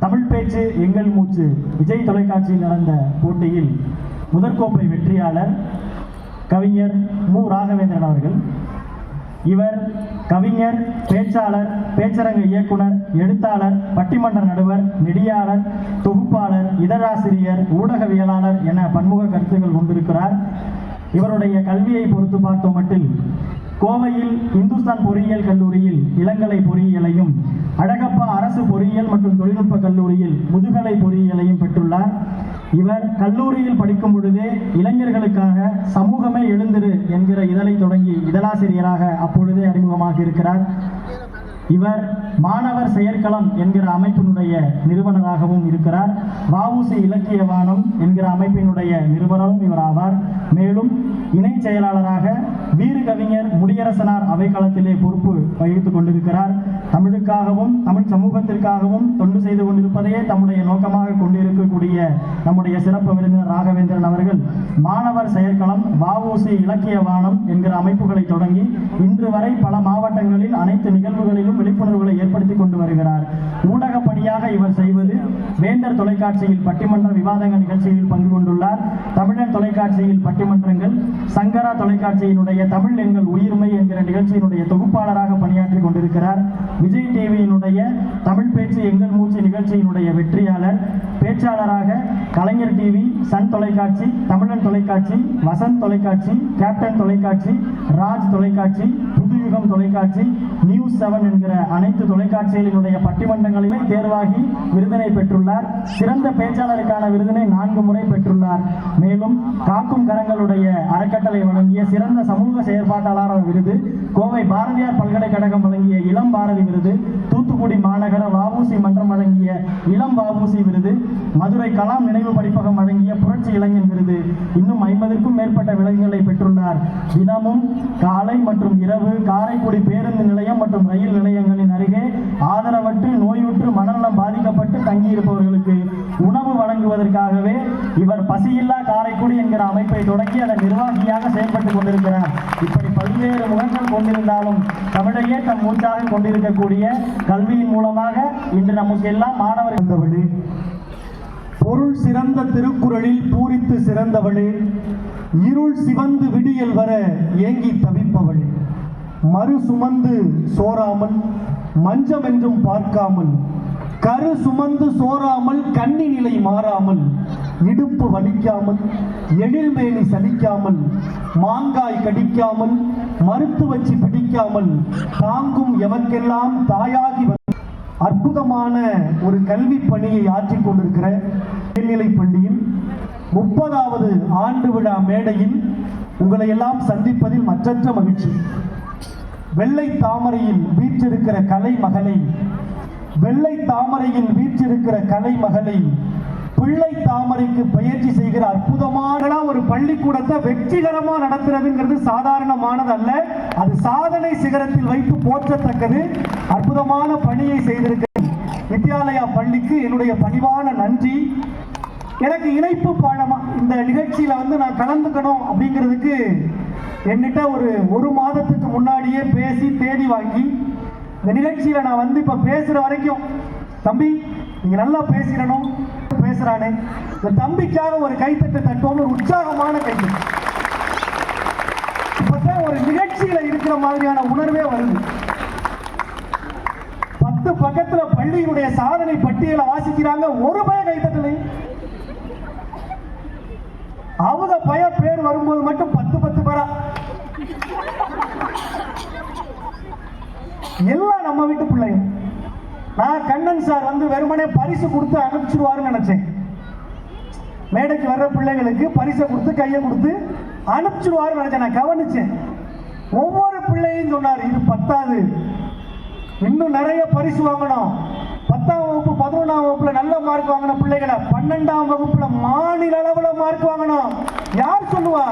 தமிழ் பேச்சு எங்கள் மூச்சு விஜய் தொலைக்காட்சியில் நடந்த போட்டியில் முதற்கோப்பை வெற்றியாளர் கவிஞர் மு. ராகவேந்திரன் அவர்கள். இவர் கவிஞர், பேச்சாளர், பேச்சரங்க இயக்குனர், எழுத்தாளர், பட்டிமன்ற நடுவர், நெடியாளர், தொகுப்பாளர், இதழாசிரியர், ஊடகவியலாளர் என பன்முக கருத்துக்கள் கொண்டிருக்கிறார். இவருடைய கல்வியை பொறுத்து பார்த்தோமட்டில் கோவையில் இந்துஸ்தான் பொறியியல் கல்லூரியில் இளங்கலை பொறியியலையும், அழகப்பா அரசு பொறியியல் மற்றும் தொழில்நுட்ப கல்லூரியில் முதுகலை பொறியியலையும் பெற்றுள்ளார். இவர் கல்லூரியில் படிக்கும் பொழுதே இளைஞர்களுக்காக சமூகமே எழுந்திரு என்கிற இதழை தொடங்கி இதழாசிரியராக அப்பொழுதே அறிமுகமாக இருக்கிறார். இவர் மாணவர் செயற்களம் என்கிற அமைப்பினுடைய நிறுவனராகவும் இருக்கிறார். வ.உ.சி. இலக்கிய வானம் என்கிற அமைப்பினுடைய நிறுவனரும் இவர் ஆவார். மேலும் இணை செயலாளராக வீறு கவிஞர் முடியரசனார் அவைக்களத்திலே பொறுப்பு வகித்துக் கொண்டிருக்கிறார். தமிழுக்காகவும் தமிழ் சமூகத்திற்காகவும் தொண்டு செய்து கொண்டிருப்பதையே தம்முடைய நோக்கமாக கொண்டிருக்கக்கூடிய நம்முடைய சிறப்பு விருந்தினர் ராகவேந்திரன் அவர்கள் மாணவர் செயற்களம், வ.உ.சி. இலக்கிய வானம் என்கிற அமைப்புகளை தொடங்கி இன்று வரை பல மாவட்டங்களில் அனைத்து நிகழ்வுகளிலும் விழிப்புணர்வுகளை ஏற்படுத்திக் கொண்டு வருகிறார். ஊடக பணியாக இவர் செய்வது வேந்தர் தொலைக்காட்சியில் பட்டிமன்ற விவாதங்கள் நிகழ்ச்சியில் பங்கு கொண்டுள்ளார். தமிழன் தொலைக்காட்சியில் பட்டிமன்றங்கள், சங்கரா தொலைக்காட்சியினுடைய தமிழ் எங்கள் உயிர்மை என்கிற நிகழ்ச்சியினுடைய தொகுப்பாளராக பணியாற்றி கொண்டிருக்கிறார். விஜய் டிவியினுடைய தமிழ் பேச்சு எங்கள் மூச்சு நிகழ்ச்சியினுடைய வெற்றியாளர். பேச்சாளராக கலைஞர் டிவி, சன் தொலைக்காட்சி, தமிழன் தொலைக்காட்சி, வசந்த் தொலைக்காட்சி, கேப்டன் தொலைக்காட்சி, ராஜ் தொலைக்காட்சி, புதுயுகம் தொலைக்காட்சி, நியூஸ் 7 என்கிற அனைத்து தொலைக்காட்சிகளினுடைய பட்டிமன்றங்களிலே தேர்வாகி விருதினை பெற்றுள்ளார். சிறந்த பேச்சாளருக்கான விருதினை 4 முறை பெற்றுள்ளார். மேலும் காக்கும் கரங்களுடைய அறக்கட்டளை வழங்கிய சிறந்த சமூக செயற்பாட்டாளர் விருது, கோவை பாரதியார் பல்கலைக்கழகம் வழங்கிய இளம் பாரதி விருது, தூத்துக்குடி மாநகர வ.உ.சி. மன்றம் வழங்கிய இளம் வ.உ.சி. விருது, மதுரை கலாம் நினைவு படிப்பகம் வழங்கிய புரட்சி இளைஞன் விருது, இன்னும் 50க்கும் மேற்பட்ட விருதுகளை பெற்றுள்ளார். தினமும் காலை மற்றும் இரவு காரைக்குடி பேருந்து நிலையம் மற்றும் ரயில் நிலையங்களின் அருகே ஆதரவற்று, நோயுற்று, மனநலம் பாதிக்கப்பட்டு தங்கியிருப்பவர்களுக்கு உணவு வழங்குவதற்காகவே இவர் பசியில்லா காரைக்குடி என்கிற அமைப்பை தொடங்கி அதன் நிர்வாகியாக செயல்பட்டுக் கொண்டிருக்கிறார். இப்படி பல்வேறு முகங்கள் கொண்டிருந்தாலும் தமிழையே தம் மூச்சாக கொண்டிருக்கக்கூடிய கல்வியின் மூலமாக இன்று நமக்கு எல்லாம் மாணவர் இருந்தவளே, பொருள் சிறந்த திருக்குறளில் பூரித்து சிறந்தவளே, இருள் சிவந்து விடியல் வர ஏங்கி தவிப்பவள், மறு சுமந்து சோறாமல் மஞ்சம் என்றும் பார்க்காமல், கரு சுமந்து சோறாமல் கண்ணி நிலை மாறாமல், இடுப்பு வலிக்காமல் எழில்மேனி சலிக்காமல், மாங்காய் கடிக்காமல் மறுத்து வச்சு பிடிக்காமல், தாங்கும் எவர்க்கெல்லாம் தாயாகி அற்புதமான ஒரு கல்வி பணியை ஆற்றிக் கொண்டிருக்கிற மேல்நிலைப் பள்ளியில் 30வது ஆண்டு விழா மேடையில் உங்களை எல்லாம் சந்திப்பதில் மற்றற்ற மகிழ்ச்சி. வெள்ளை தாமரையில் வீற்றிருக்கிற கலை மகளை, வெள்ளை தாமரையில் வீற்றிருக்கிற கலை மகளை பிள்ளை தாமரைக்கு பயிற்சி செய்கிற அற்புதமான ஒரு பள்ளிக்கூடத்தை வெற்றிகரமா நடத்துறதுங்கிறது சாதாரணமானது அல்ல. அது சாதனை சிகரத்தில் வைத்து போற்றத்தக்கது. அற்புதமான பணியை செய்திருக்கிற வித்யாலயா பள்ளிக்கு என்னுடைய பணிவான நன்றி. எனக்கு இணைப்பு பாடமா இந்த நிகழ்ச்சியில நான் கலந்துக்கணும் அப்படிங்கிறதுக்கு என்கிட்ட ஒரு மாதத்துக்கு முன்னாடியே பேசி தேடி வாங்கி இந்த நிகழ்ச்சியில நான் இப்ப பேசுற வரைக்கும், தம்பி நீங்க நல்லா பேசிடணும், பேசுறானே இந்த தம்பிக்காக ஒரு கைத்தட்டு தட்டோன்னு ஒரு உற்சாகமான கைத்தட்டு. இப்பதான் ஒரு நிகழ்ச்சியில இருக்கிற மாதிரியான உணர்வே வருது. 10 பக்கத்துல பள்ளியினுடைய சாதனை பட்டியலை வாசிக்கிறாங்க, ஒரு பய கைத்தட்டலை. அவங்க பய பேர் வரும்போது மட்டும் 10 பேரா எல்லாம் நம்ம வீட்டு பிள்ளைங்க. நான் கண்ணன் சார் வெறுமனே பரிசு கொடுத்து அனுப்பிச்சிருவாருன்னு நினைச்சேன். மேடைக்கு வர்ற பிள்ளைகளுக்கு பரிசை கொடுத்து கையை கொடுத்து அனுப்பிச்சிருவாருன்னு நினைச்சேன். நான் கவனிச்சேன். ஒவ்வொரு பிள்ளையும் சொன்னார், இது 10வது, இன்னும் நிறைய பரிசு வாங்கணும். 10ஆம் வகுப்பு 11ஆம் வகுப்புல நல்ல மார்க் வாங்கின பிள்ளைகளை 12ஆம் வகுப்புல மாநில அளவுல மார்க் வாங்கணும். யார் சொல்லுவா?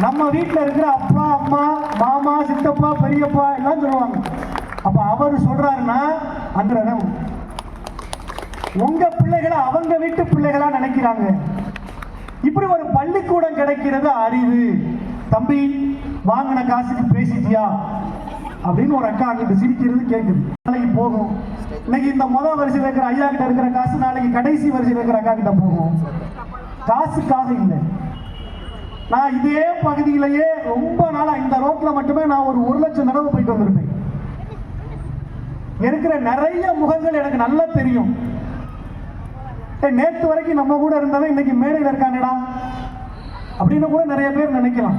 நம்ம வீட்டில் இருக்கிற அப்பா, அம்மா, மாமா, சித்தப்பா, பெரியப்பா எல்லாம் சொல்லுவாங்க. அப்ப அவர் சொல்றாருன்னா அந்த உங்க பிள்ளைகளை அவங்க வீட்டு பிள்ளைகளா நினைக்கிறாங்க. இப்படி ஒரு பள்ளிக்கூடம் கிடைக்கிறது அறிவு. தம்பி வாங்கின காசுக்கு பேசிட்டியா? அப்படின்னு ஒரு அக்கா அங்கிட்டு சிரிக்கிறது கேட்குது. நாளைக்கு போகும். இன்னைக்கு இந்த முதல் வரிசையில் இருக்கிற ஐயா கிட்ட இருக்கிற காசு நாளைக்கு கடைசி வரிசையில் இருக்கிற அக்கா கிட்ட போகும். காசுக்காக இல்லை. நான் இதே பகுதியிலேயே ரொம்ப நாளா இந்த ரோட்ல மட்டுமே நான் ஒரு 1 லட்சம் தடவை போயிட்டு வந்திருப்பேன். இருக்கிற நிறைய முகங்கள் எனக்கு நல்லா தெரியும். நேற்று வரைக்கும் நம்ம கூட இருந்தவன் இன்னைக்கு மேடையில் இருக்கானடா அப்படின்னு கூட நிறைய பேர் நினைக்கலாம்.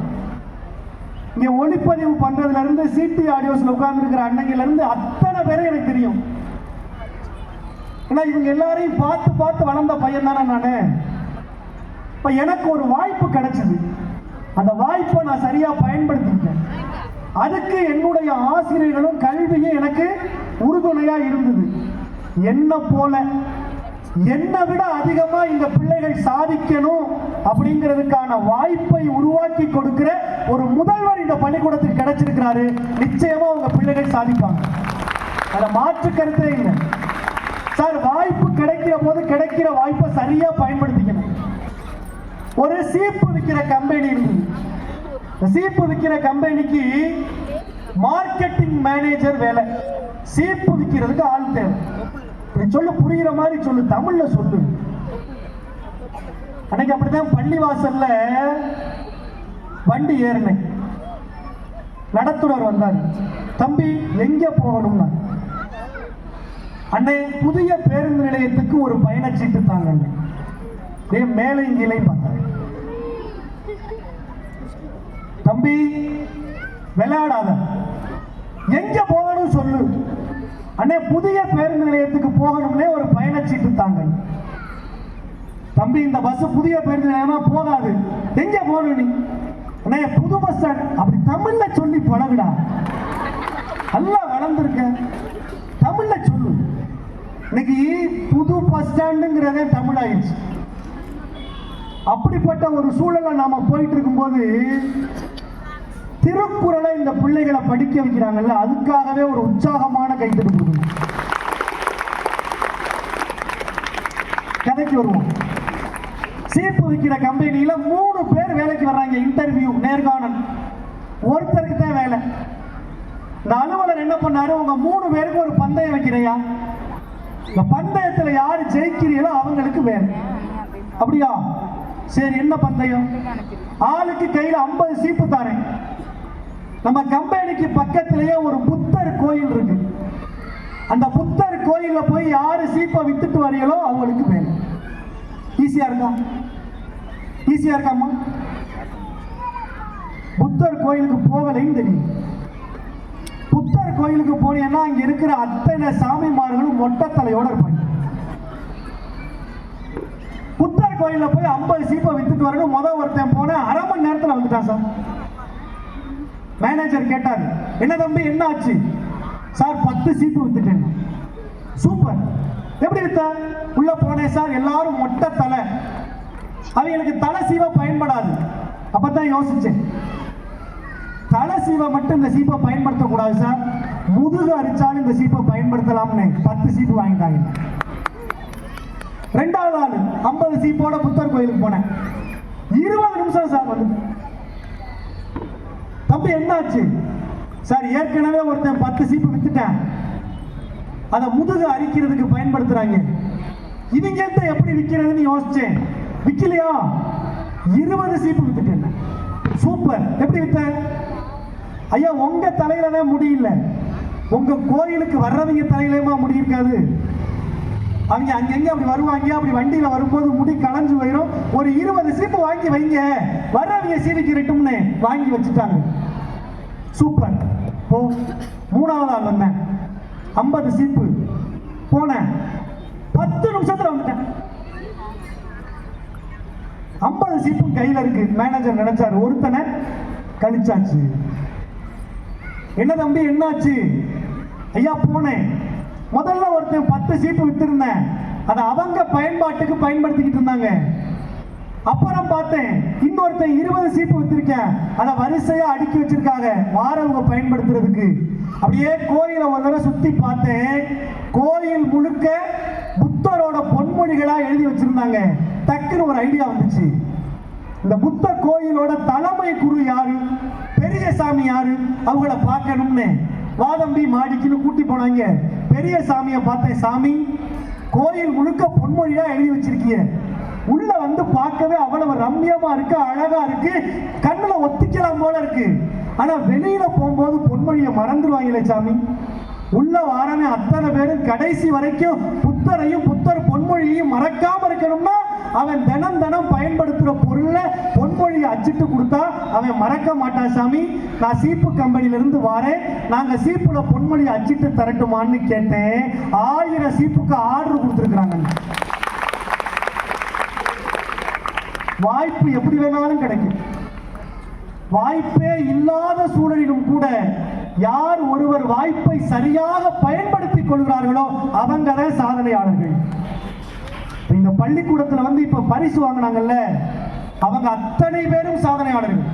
இங்க ஒளிப்பதிவு பண்றதுல இருந்து சிடி ஆடியோஸ்ல உட்கார்ந்து இருக்கிற அன்னையில இருந்து அத்தனை பேரும் எனக்கு தெரியும். ஏன்னா இவங்க எல்லாரையும் பார்த்து பார்த்து வளர்ந்த பையன் தானே நானு. இப்ப எனக்கு ஒரு வாய்ப்பு கிடைச்சது. அந்த வாய்ப்பை நான் சரியா பயன்படுத்திட்டேன். அதுக்கு என்னுடைய ஆசிரியர்களும் கல்வியும் எனக்கு உறுதுணையா இருந்தது. என்ன போல என்னை விட அதிகமா இந்த பிள்ளைகள் சாதிக்கணும் அப்படிங்கிறதுக்கான வாய்ப்பை உருவாக்கி கொடுக்கிற ஒரு முதல்வர் இந்த பள்ளிக்கூடத்துக்கு கிடைச்சிருக்கிறாரு. நிச்சயமா உங்க பிள்ளைகள் சாதிப்பாங்க. அதை மாற்று கருத்தே இல்லை சார். வாய்ப்பு கிடைக்கிற போது கிடைக்கிற வாய்ப்பை சரியா பயன்படுத்திக்கணும். ஒரு சீப்பு விற்கிற கம்பெனி இருந்தது. சீப்பு விற்கிற கம்பெனிக்கு மார்க்கெட்டிங் மேனேஜர் வேலை. சீப்பு விற்கிறதுக்கு ஆள் தேவை. சொல்லு, புரியுற மாதிரி சொல்லு, தமிழ்ல சொல்லு. அன்னைக்கு அப்படித்தான் பள்ளிவாசல்ல வண்டி ஏறினேன். நடத்துனர் வந்தார். தம்பி எங்க போகணும்னா, அன்னை புதிய பேருந்து நிலையத்துக்கு ஒரு பயணச்சீட்டு தாங்க. மேலே கீழே பார்த்தாங்க. தம்பி விளையாடாத, எங்க போகணும் சொல்லு. அண்ணே புதிய பேருந்து நிலையத்துக்கு போகணும்னே ஒரு பயணச்சீட்டு தாங்க. தம்பி இந்த பஸ் புதிய பேருந்து நிலையமா போகாது, எங்க போகணும் நீ? அண்ணே புது பஸ் ஸ்டாண்ட். அப்படி தமிழ்ல சொல்லி பழகுடா. நல்லா வளர்ந்துருக்க, தமிழ்ல சொல்லு. இன்னைக்கு புது பஸ் ஸ்டாண்டுங்கிறதே தமிழ் ஆயிடுச்சு. அப்படிப்பட்ட ஒரு சூழலை நாம போயிட்டு இருக்கும்போது திருக்குறளை இந்த பிள்ளைகளை படிக்க வைக்கிறாங்கல்ல, அதுக்காகவே ஒரு உற்சாகமான கைத்தட்டு. கதைக்கு வருவோம். சீப்பு விற்கிற கம்பெனியில 3 பேர் வேலைக்கு வர்றாங்க. இன்டர்வியூ, நேர்காணல். ஒருத்தருக்கு தான் வேலை. இந்த அலுவலர் என்ன பண்ணாரு, உங்க 3 பேருக்கு ஒரு பந்தயம் வைக்கிறையா, இந்த பந்தயத்துல யாரு ஜெயிக்கிறீங்களோ அவங்களுக்கு வேலை. அப்படியா, சரி என்ன பந்தயம்? ஆளுக்கு கையில 50 சீப்பு தாரேன். நம்ம கம்பெனிக்கு பக்கத்திலேயே ஒரு புத்தர் கோயில் இருக்கு. அந்த புத்தர் கோயில்ல போய் யாரு சீப்பை வித்துட்டு வரீங்களோ அவங்களுக்கு வேலை. ஈஸியா இருக்கா? ஈஸியா இருக்காமா? புத்தர் கோயிலுக்கு போகலைன்னு தெரியும். புத்தர் கோயிலுக்கு போனீங்கன்னா அங்க இருக்கிற அத்தனை சாமிமார்களும் மொட்டை தலையோட இருப்பாங்க. புத்தர் கோயில்ல போய் 50 சீப்பை வித்துட்டு வரணும். ஒருத்தன் போன 1/2 மணி நேரத்தில் வந்துட்டான் சார். மேனேஜர் கேட்டார், என்ன தம்பி என்ன ஆச்சு? சார் 10 சீப்பு வித்துட்டேன். சூப்பர், எப்படி வித்த? உள்ள போனேன் சார், எல்லாரும் மொட்டை தலை, அவங்களுக்கு தலை சீவை பயன்படாது. அப்பதான் யோசிச்சேன், தலை சீவை மட்டும் இந்த சீப்பை பயன்படுத்தக்கூடாது சார், முதுகு அரிச்சாலும் இந்த சீப்பை பயன்படுத்தலாம்னு 10 சீப்பு வாங்கிட்டாங்க. 2வது ஆளு 50 சீப்போட புத்தர் கோயிலுக்கு போனேன். 20 நிமிஷம் சார் வந்து. தம்பி என்னாச்சு? சார் ஏற்கனவே ஒருத்தன் 10 சீப்பு வித்துட்டேன், அதை முதுகு அரிக்கிறதுக்கு பயன்படுத்துறாங்க. இவங்க எப்படி விற்கிறதுன்னு யோசிச்சேன். விற்கலையா? 20 சீப்பு வித்துட்டேன். சூப்பர், எப்படி வித்த? ஐயா உங்க தலையில தான் முடியல, உங்க கோயிலுக்கு வர்றவங்க தலையிலமா முடி இருக்காது. அவங்க அங்கங்க அப்படி வருவாங்க, அப்படி வண்டியில வரும்போது முடி களைஞ்சு போயிடும். ஒரு 20 சீப்பு வாங்கி வைங்க, வர்றவங்க சீவிக்கிறட்டும்னு வாங்கி வச்சுட்டாங்க. சூப்பர். போ. 3வது ஆள் வந்தேன், 50 சீப்பு போனேன், 10 நிமிஷத்துல வந்துட்டேன். 50 சீப்பும் கையில இருக்கு. மேனேஜர் நினைச்சாரு ஒருத்தனை கழிச்சாச்சு. என்ன தம்பி என்னாச்சு? ஐயா போனேன், முதல்ல ஒருத்தன் 10 சீப்பு வித்திருந்தேன், அதை அவங்க பயன்பாட்டுக்கு பயன்படுத்திக்கிட்டு இருந்தாங்க. அப்புறம் பார்த்தேன் இன்னொருத்தன் 20 சீப்பு வித்திருக்கேன், அதை வரிசையா அடுக்கி வச்சிருக்காங்க வாரவங்க பயன்படுத்துறதுக்கு. அப்படியே கோயிலை ஒரு தடவை சுத்தி பார்த்தேன், கோயில் முழுக்க புத்தரோட பொன்மொழிகளா எழுதி வச்சிருந்தாங்க. டக்குன்னு ஒரு ஐடியா வந்துச்சு, இந்த புத்த கோயிலோட தலைமை குரு யாரு, பெரிய சாமி யாரு, அவங்கள பார்க்கணும்னு வாதம்பி மாடிக்குன்னு கூட்டி போனாங்க. பெரிய சாமியை பார்த்தேன். சாமி, கோயில் முழுக்க பொன்மொழியா எழுதி வச்சிருக்கீங்க, உள்ள வந்து பார்க்கவே அவ்வளவு ரம்மியமா இருக்கு, அழகா இருக்கு, கண்ணுல ஒத்திக்கலாம் போல இருக்கு. ஆனா வெளியில போகும்போது பொன்மொழியை மறந்துடுவாங்களே சாமி. உள்ள வாரமே அத்தனை பேரும் கடைசி வரைக்கும் புத்தரையும் புத்தர் பொன்மொழியையும் மறக்காம இருக்கணும்னா அவன் தினம் தினம் பயன்படுத்துற பொருள்ல பொன்மொழியை அச்சிட்டு கொடுத்தா அவன் மறக்க மாட்டான் சாமி. நான் சீப்பு கம்பெனில இருந்து வாரேன், நாங்க சீப்புல பொன்மொழியை அச்சிட்டு தரட்டுமான்னு கேட்டேன். 1000 சீப்புக்கு ஆர்டர் கொடுத்துருக்காங்க. வாய்ப்பு எப்படி வேணாலும் கிடைக்கும். வாய்ப்பே இல்லாத சூழலிலும் கூட யார் ஒருவர் வாய்ப்பை சரியாக பயன்படுத்திக் கொள்கிறார்களோ அவங்க தான் சாதனையாளர்கள். இந்த பள்ளிக்கூடத்துல வந்து இப்ப பரிசு வாங்கினாங்கல்ல, அவங்க அத்தனை பேரும் சாதனையாளர்கள்.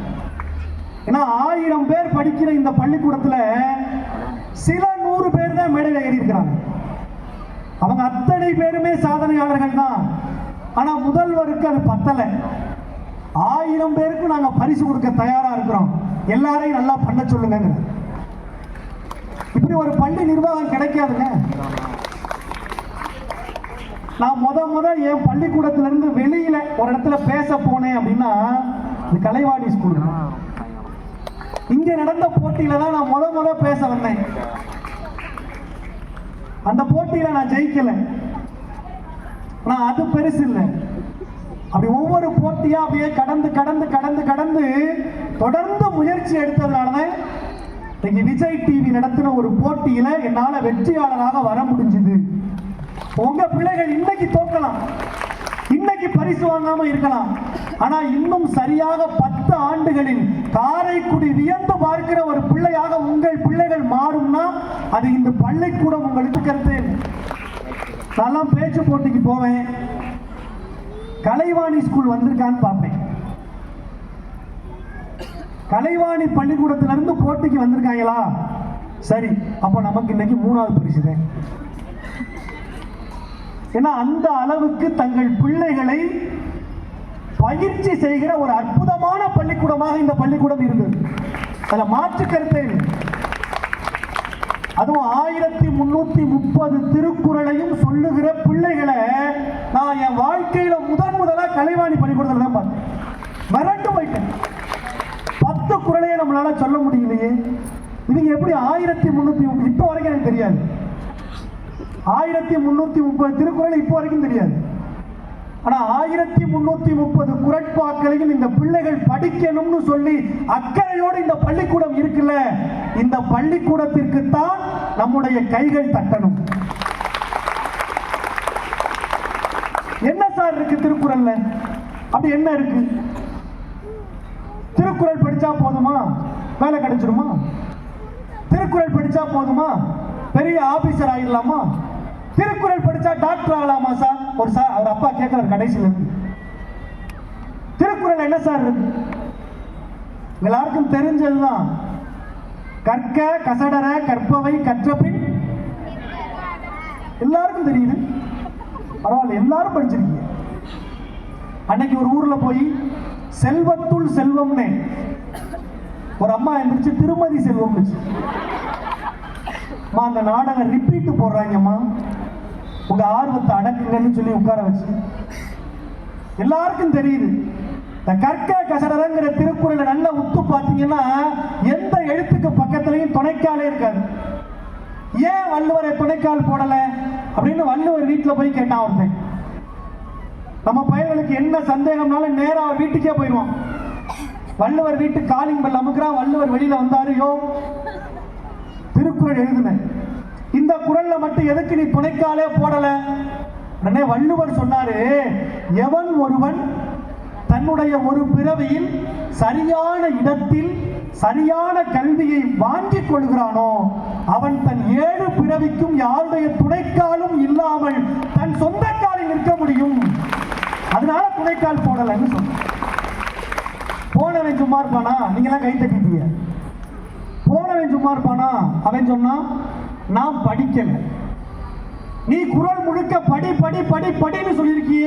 ஏன்னா 1000 பேர் படிக்கிற இந்த பள்ளிக்கூடத்துல சில 100 பேர் தான் மேடையில் ஏறி இருக்கிறாங்க. அவங்க அத்தனை பேருமே சாதனையாளர்கள் தான். ஆனா முதல்வருக்கு அது பத்தலை. 1000 பேருக்கு நாங்க பரிசு கொடுக்க தயாரா இருக்கிறோம், எல்லாரையும் நல்லா பண்ண சொல்லுங்க. இப்படி ஒரு பள்ளி நிர்வாகம் கிடைக்காதுங்க. நான் முத என் பள்ளிக்கூடத்துல இருந்து வெளியில ஒரு இடத்துல பேச போனேன் அப்படின்னா இது கலைவாணி ஸ்கூல். இங்க நடந்த போட்டியில தான் நான் முத பேச வந்தேன். அந்த போட்டியில நான் ஜெயிக்கல. நான் அது பெருசு இல்லை. அப்படி ஒவ்வொரு போட்டியா அப்படியே கடந்து கடந்து கடந்து கடந்து தொடர்ந்து முயற்சி எடுத்ததுனாலதான் இன்னைக்கு விஜய் டிவி நடத்தின ஒரு போட்டியில என்னால வெற்றியாளராக வர முடிஞ்சது. உங்க பிள்ளைகள் இன்னைக்கு தோக்கலாம், இன்னைக்கு பரிசு வாங்காம இருக்கலாம். ஆனா இன்னும் சரியாக 10 ஆண்டுகளில் காரைக்குடி வியந்து பார்க்கிற ஒரு பிள்ளையாக உங்கள் பிள்ளைகள் மாறும்னா அது இந்த பள்ளிக்கூடம் உங்களுக்கு கருத்து. நான் பேச்சு போட்டிக்கு போவேன், கலைவாணி ஸ்கூல் வந்திருக்கான்னு பார்ப்பேன். கலைவாணி பள்ளிக்கூடத்திலிருந்து போட்டிக்கு வந்திருக்காங்களா? சரி, அப்ப நமக்கு இன்னைக்கு 3வது பரிசு தான். ஏன்னா அந்த அளவுக்கு தங்கள் பிள்ளைகளை பயிற்சி செய்கிற ஒரு அற்புதமான பள்ளிக்கூடமாக இந்த பள்ளிக்கூடம் இருந்தது. அதுல மாற்று கருத்தை. அதுவும் 1330 திருக்குறளையும் சொல்லுகிற பிள்ளைகளை நான் என் வாழ்க்கையில முதலா கலைவாணி பள்ளிக்கூடத்தில் தான் பார்த்தேன். மிரண்டு போயிட்டேன். 10 குறளையே நம்மளால சொல்ல முடியலையே, இவங்க எப்படி 1330 இப்போ வரைக்கும் எனக்கு தெரியாது. 1330 திருக்குறள் இப்போ வரைக்கும் தெரியாது. ஆனா 1330 குறட்பாக்களையும் இந்த பிள்ளைகள் படிக்கணும்னு சொல்லி அக்கறையோடு இந்த பள்ளிக்கூடம் இருக்குல்ல, இந்த பள்ளிக்கூடத்திற்கு தான் நம்முடைய கைகள் தட்டணும். என்ன சார் இருக்கு திருக்குறள்ல? அப்படி என்ன இருக்கு? திருக்குறள் படிச்சா போதுமா வேலை கிடைச்சிருமா? திருக்குறள் படிச்சா போதுமா பெரிய ஆபீசர் ஆயிடலாமா? திருக்குறள் படிச்சா டாக்டர் ஆகலாமா சார்? அவர் அப்பா கேட்கிறார் கடைசியில் இருந்து. திருக்குறள் என்ன சார் இருக்கு? எல்லாருக்கும் தெரிஞ்சதுதான். கற்க கசடர கற்பவை கற்றபின். எல்லாருக்கும் தெரியுது. பரவாயில்ல, எல்லாரும் படிச்சிருக்கீங்க. அன்னைக்கு ஒரு ஊர்ல போய் செல்வத்துள் செல்வம்னு ஒரு அம்மா எந்திரிச்சு திருமதி செல்வம் அந்த நாடகம் ரிப்பீட் போடுறாங்கம்மா, உங்க ஆர்வத்தை அடக்குங்கன்னு சொல்லி உட்கார வச்சு எல்லாருக்கும் தெரியுது. இந்த கற்க கசடரங்கிற திருக்குறளை நல்லா உத்து பார்த்தீங்கன்னா எந்த எழுத்துக்கு பக்கத்திலையும் துணைக்காலே இருக்காது. ஏன் வள்ளுவரை துணைக்கால் போடல அப்படின்னு வள்ளுவர் வீட்டில் போய் கேட்டான் ஒருத்தன். நம்ம பையன்களுக்கு என்ன சந்தேகம்னாலும் நேரம் அவர் வீட்டுக்கே போயிடுவான். வள்ளுவர் வீட்டு காலிங் பெல் அமுக்குறான். வள்ளுவர் வெளியில வந்தாரு, யோ திருக்குறள் எழுதுன இந்த குறள்ல மட்டும் எதுக்கு நீ துணைக்காலே போடல? உடனே வள்ளுவர் சொன்னாரு, எவன் ஒருவன் தன்னுடைய ஒரு பிறவியில் சரியான இடத்தில் சரியான கல்வியை வாங்கிக் கொள்கிறானோ அவன் தன் 7 பிறவிக்கும் யாருடைய துணைக்காலும் இல்லாமல் தன் சொந்த காலில் நிற்க முடியும். அதனால துணைக்கால் போடலன்னு சொன்ன. போனவன் சும்மா இருப்பானா? நீங்களாம் கை தட்டிட்டீங்க. போனவன் சும்மா இருப்பானா? அவன் சொன்னா, நான் படிக்கல. நீ குறள் முழுக்க படி படி படி படின்னு சொல்லியிருக்கிய,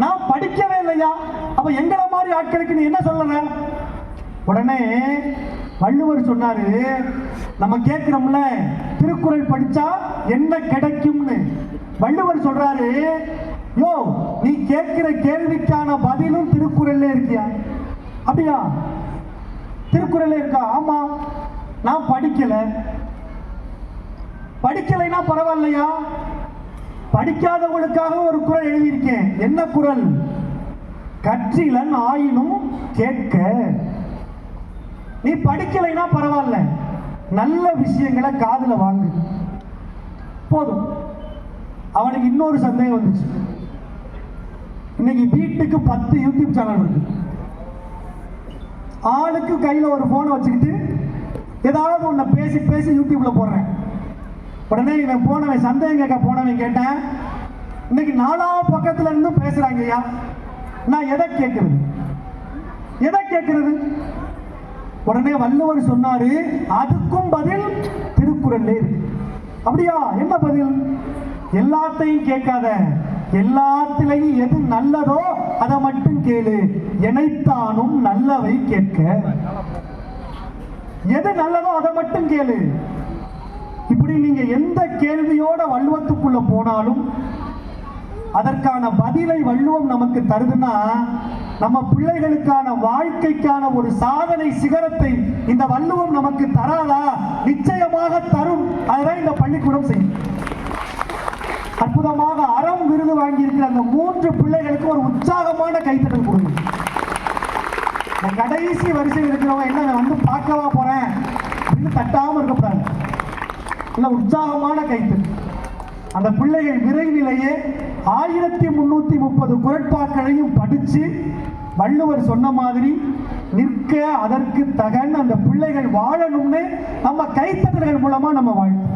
நான் படிக்கவே இல்லையா? அப்ப எங்களை மாதிரி ஆட்களுக்கு நீ என்ன சொல்லல? உடனே வள்ளுவர் சொன்னாரு, நம்ம கேட்கிறோம்ல திருக்குறள் படிச்சா என்ன கிடைக்கும்னு. வள்ளுவர் சொல்றாரு, யோ நீ கேட்கிற கேள்விக்கான பதிலும் திருக்குறள்ல இருக்கியா? அப்படியா? திருக்குறள்ல இருக்கா? ஆமா. நான் படிக்கலைன்னா பரவாயில்லையா? படிக்காதவங்களுக்காக ஒரு குறள் எழுதியிருக்கேன். என்ன குறள்? கற்றிலன் ஆயினும் கேட்க. நீ படிக்கலைன்னா பரவாயில்ல, நல்ல விஷயங்களை காதுல வாங்கு போதும். அவனுக்கு இன்னொரு சந்தேகம் வந்துச்சு. இன்னைக்கு வீட்டுக்கு 10 யூடியூப் சேனல் இருக்கு. ஆளுக்கு கையில ஒரு போனை வச்சுக்கிட்டு ஏதாவது ஒன்ன பேசி பேசி யூடியூப்ல போடுறேன். உடனே இவன் போனவன் சந்தேகம் கேட்க போனவன் கேட்டேன், இன்னைக்கு 4 பக்கத்துல இருந்தும் பேசுறாங்க ஐயா, நான் எதை கேட்கிறது? உடனே வள்ளுவர் சொன்னாரு, அதுக்கும் பதில் திருக்குறள்ல இருக்கு. அப்படியா? என்ன பதில்? எல்லாத்தையும் கேட்காத, எல்லாத்திலையும் எது நல்லதோ அதை மட்டும் கேளு, எனைத்தானும் நல்லவை கேட்க. எது நல்லதோ அதை மட்டும் கேளு. இப்படி நீங்க எந்த கேள்வியோட வள்ளுவத்துக்குள்ள போனாலும் அதற்கான பதிலை வள்ளுவம் நமக்கு தருதுன்னா, நம்ம பிள்ளைகளுக்கான வாழ்க்கைக்கான ஒரு சாதனை சிகரத்தை இந்த வள்ளுவம் நமக்கு தராதா? நிச்சயமாக தரும். அதுதான் இந்த பள்ளிக்கூடம் செய்யும். அற்புதமாக அறம் விருது வாங்கி இருக்கிற அந்த 3 பிள்ளைகளுக்கு ஒரு உற்சாகமான கைத்தட்டல் கொடுங்க. கடைசி வரிசையில் இருக்கிறவங்க என்ன வந்து பார்க்கவா போறேன் அப்படின்னு தட்டாம இருக்கக்கூடாது. இல்ல, உற்சாகமான கைத்தட்டல். அந்த பிள்ளைகள் விரைவிலேயே 1330 குறட்பாக்களையும் படிச்சு வள்ளுவர் சொன்ன மாதிரி நிற்க அதற்கு தகன் அந்த பிள்ளைகள் வாழணும்னு நம்ம கைத்தட்டல்கள் மூலமா நம்ம வாழ்த்தோம்.